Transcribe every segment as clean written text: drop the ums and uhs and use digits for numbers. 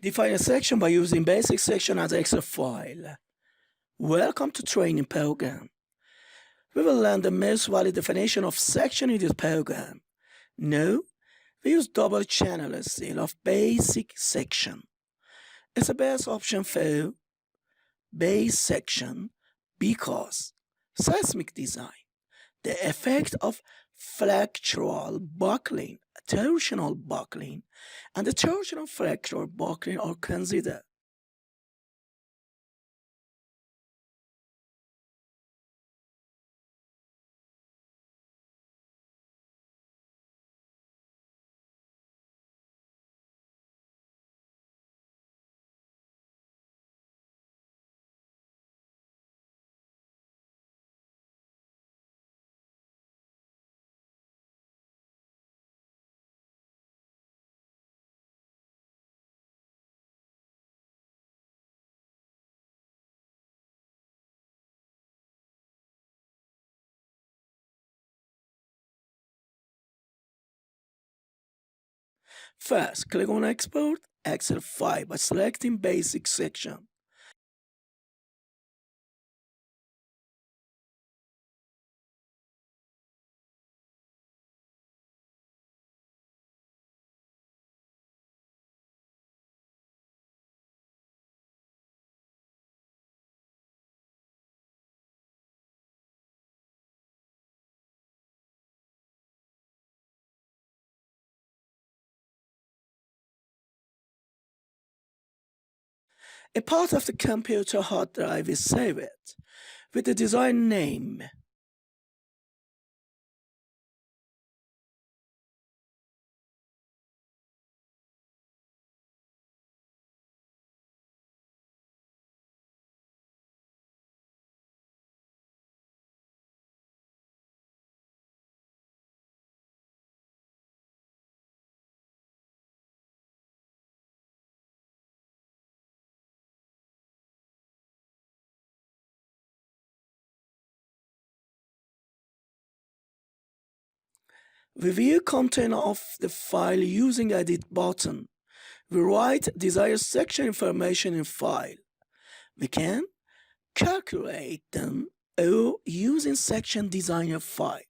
Define a section by using basic section as Excel file. Welcome to training program. We will learn the most valid definition of section in this program. Now, we use double channel steel of basic section. It's the best option for base section because seismic design, the effect of flexural buckling, torsional buckling, and the torsional flexural buckling are considered. First, click on Export Excel file by selecting Basic section. A part of the computer hard drive is saved with the design name. We view content of the file using Edit button. We write desired section information in file. We can calculate them or using section designer file.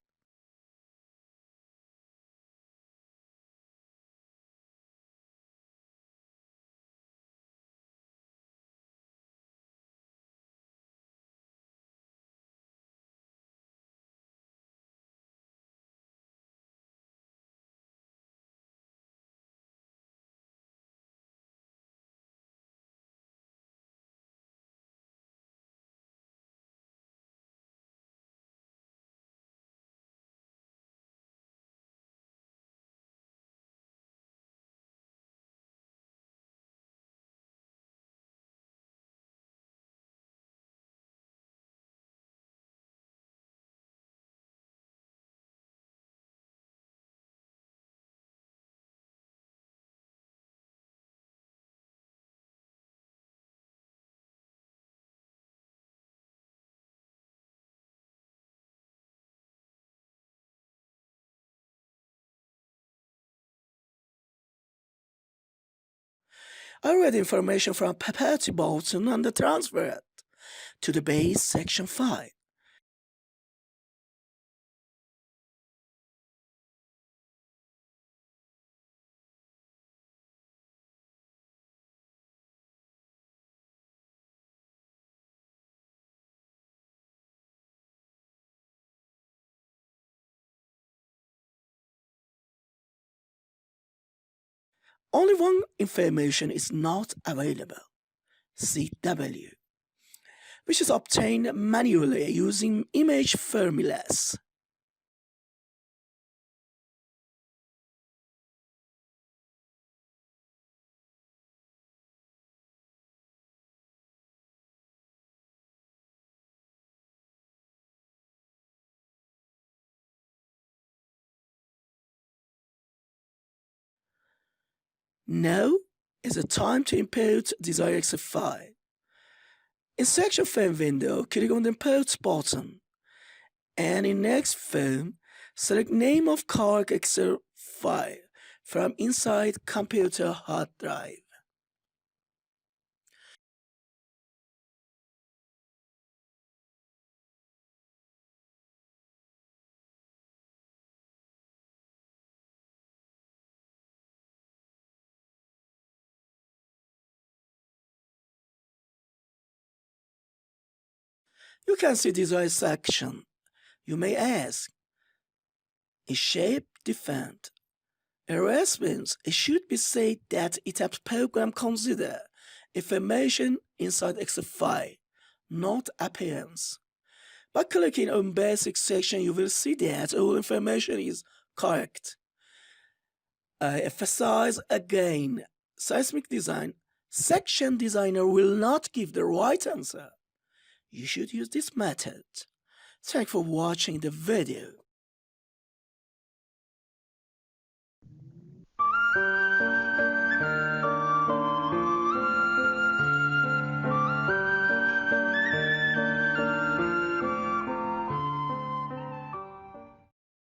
I read information from property button and transfer it to the base section file. Only one information is not available, CW, which is obtained manually using image formulas. Now is the time to import desired Excel file. In section form window, click on the Import button, and in Next Form, select Name of Calc Excel file from inside computer hard drive. You can see design section. You may ask, is shape defined? A response should be said that Etabs program consider information inside Excel file, not appearance. By clicking on basic section, you will see that all information is correct. I emphasize again, seismic design, section designer will not give the right answer. You should use this method. Thanks for watching the video.